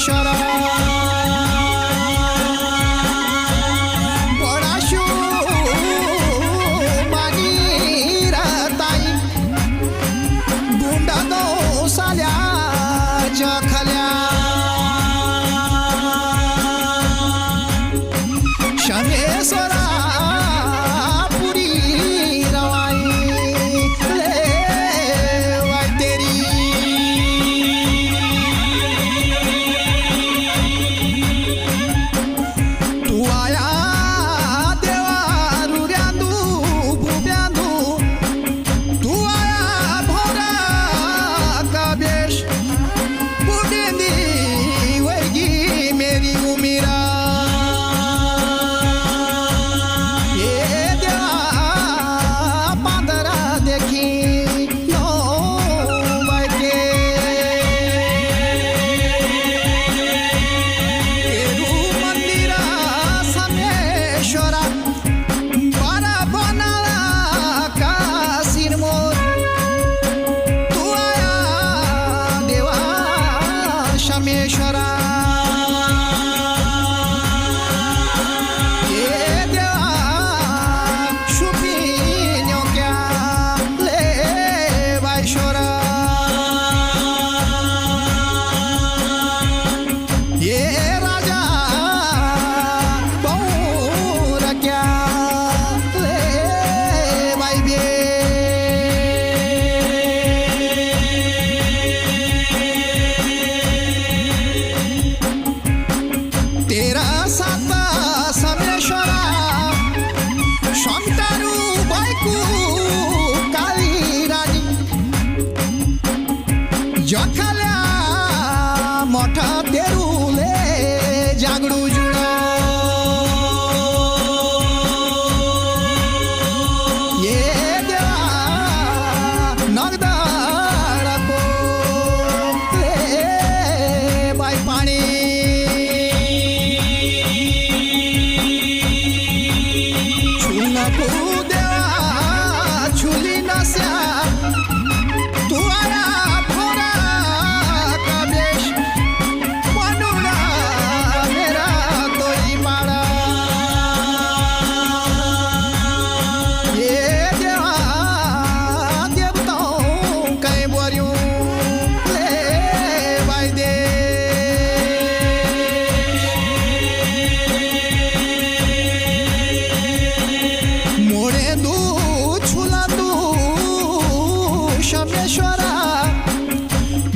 समेश्वरा पडाशू मागीर ताई गुंडा दो साल्याच्या खल्या समेश्वरा समेश्वरा ये देवा शुभिन्यो क्या ले वाईश्वरा ये राजा बहुर क्या ले वाईबे तेरा साता समेश्वरा शंतारू बायकू काळी राणी जखाल्या मोठा तेरुले जागडू जुळो ये देवा नगदाळको ले बाय पाणी समेश्वरा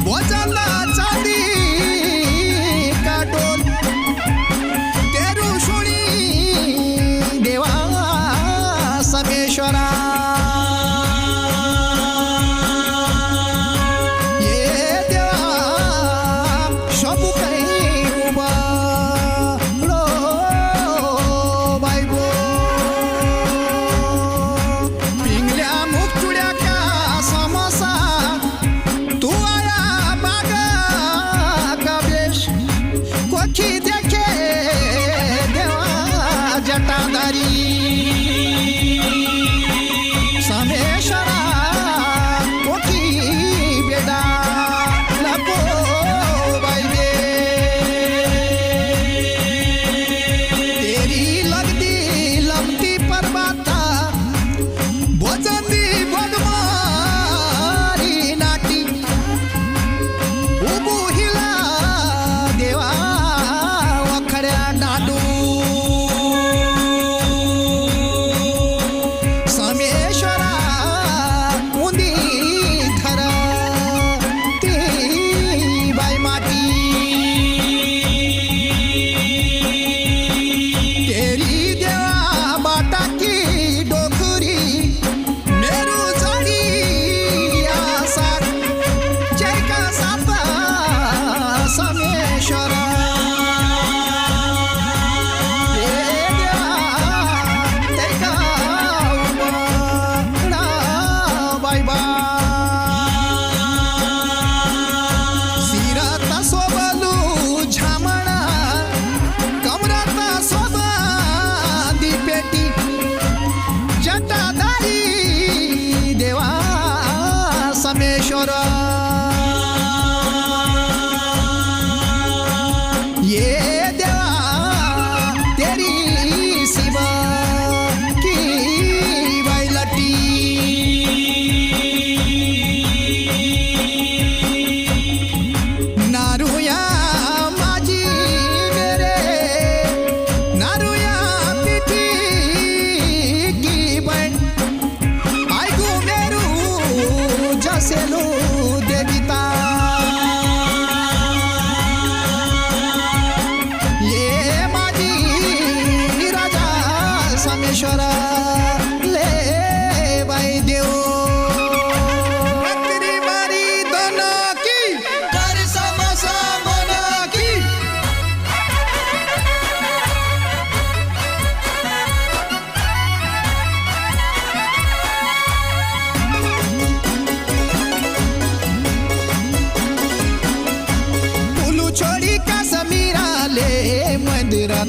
बोजाला चांदी काटोल तेरू शुणी देवा समेश्वरा ये देवा सबु काही उबालो बायबो पिंगल्या मुखचुड्या का समोसा तू आया बागा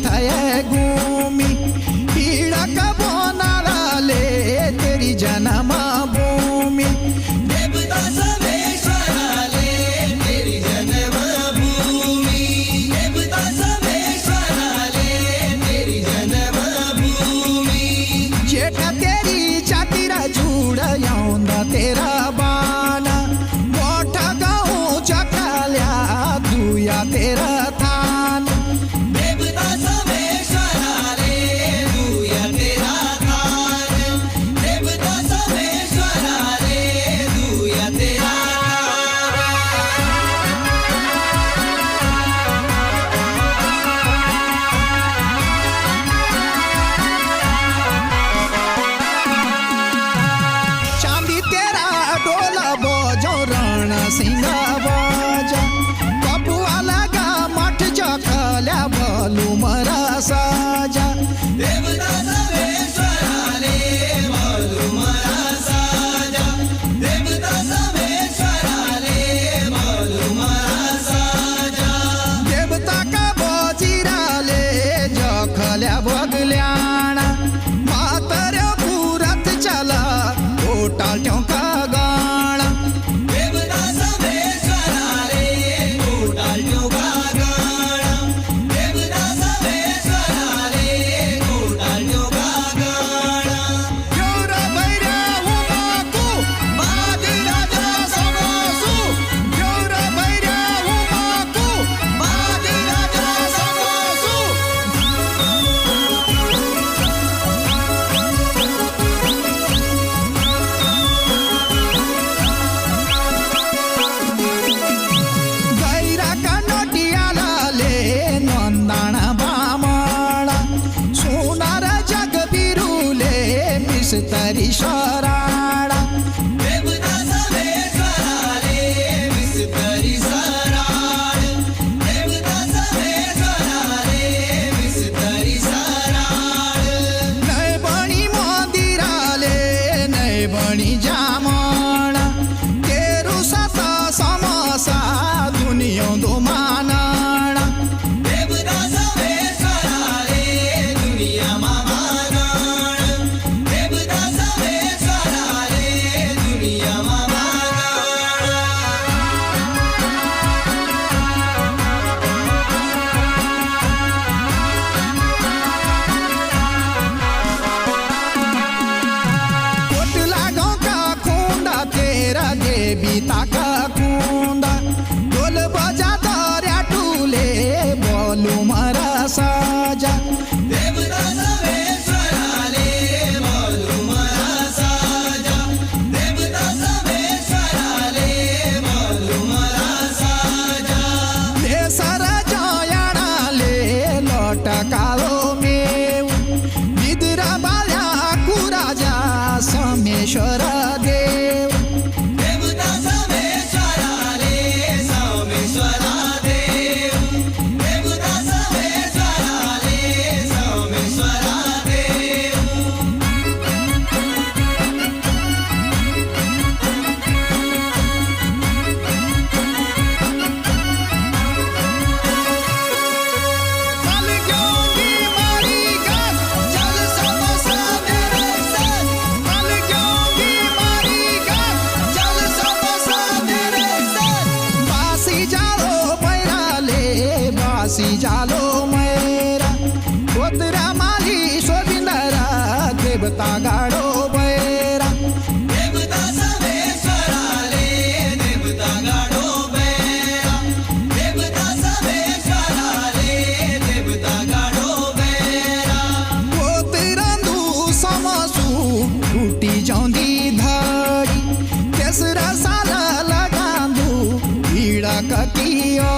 थये घूमी हीड़क बोनाले तेरी जन्म भूमि देवता समेश्वराले तेरी जन्म भूमि देवता समेश्वराले तेरी जन्म भूमि जेठ तेरी चातीरा जुड़ यौंदा तेरा बाना मोठा गाँव चकाल्या दुया तेरा थान देवता समेश्वराले दुया तेरा थान देवता समेश्वराले दुया तेरा चांदी तेरा डोला बोजो रण सिंह बोजा कपुआ लगा मठ चखल्या भलू मरा साजा देवता समेश्वराले मधुमरा साजा देवता समेश्वराले मधुमरा साजा देवता का बोजिराले जखल्या बगल्याणा म्हाताऱ्या पुरत चला ओटाळ का गाणा देवता समेश्वराले कोटाळ्यो गागण देवता समेश्वराले कोटाळ्यो गागण गौर भैर्या उमाकू मादी राजा समोसू गौर भैर्या उमाकू मादी राजा समोसू गैरा कनोटियालाले नंदाण बामणा सोनार जग बिरुले मिस्तरी शराणा देवता समेश्वराले विस्तरी सराळ देवता समेश्वराले विस्तरी सराळ नय बणी मंदिराले नय बणी जामणा तेरू सात समसा दुनियो दो मानणा देवता समेश्वराले दुनिया मामागण देवता समेश्वराले दुनिया मामागण कोटला गाँव का खूंदा तेरा देवी ताका खूंदा ढोल बजा दर्या टूले बोलू मरा साजा देवता समेश्वराले मधुमरा साजा देवता समेश्वराले मधुमरा साजा देसर जयाणाले लटकालो मेव निद्रा बाल्या कुराजा समेश्वर देव देवता समेश्वराले समेश्वरा देव देवता समेश्वराले समेश्वरा देव मलग्योंगी मारी गात जल समोसा तेरे साथ मलग्योंगी मारी गात जल समोसा तेरे साथ बासी जालो मैराले बासी जालो मैरा कोतरा माली शोभिंदरा देवता गाडो बैरा देवता समेश्वराले देवता गाडो बैरा देवता समेश्वराले देवता गाडो बैरा कोतरंदू समसू टूटी जाऊंदी धड़ी तेसरा साला लगांदू हीड़ा ककिया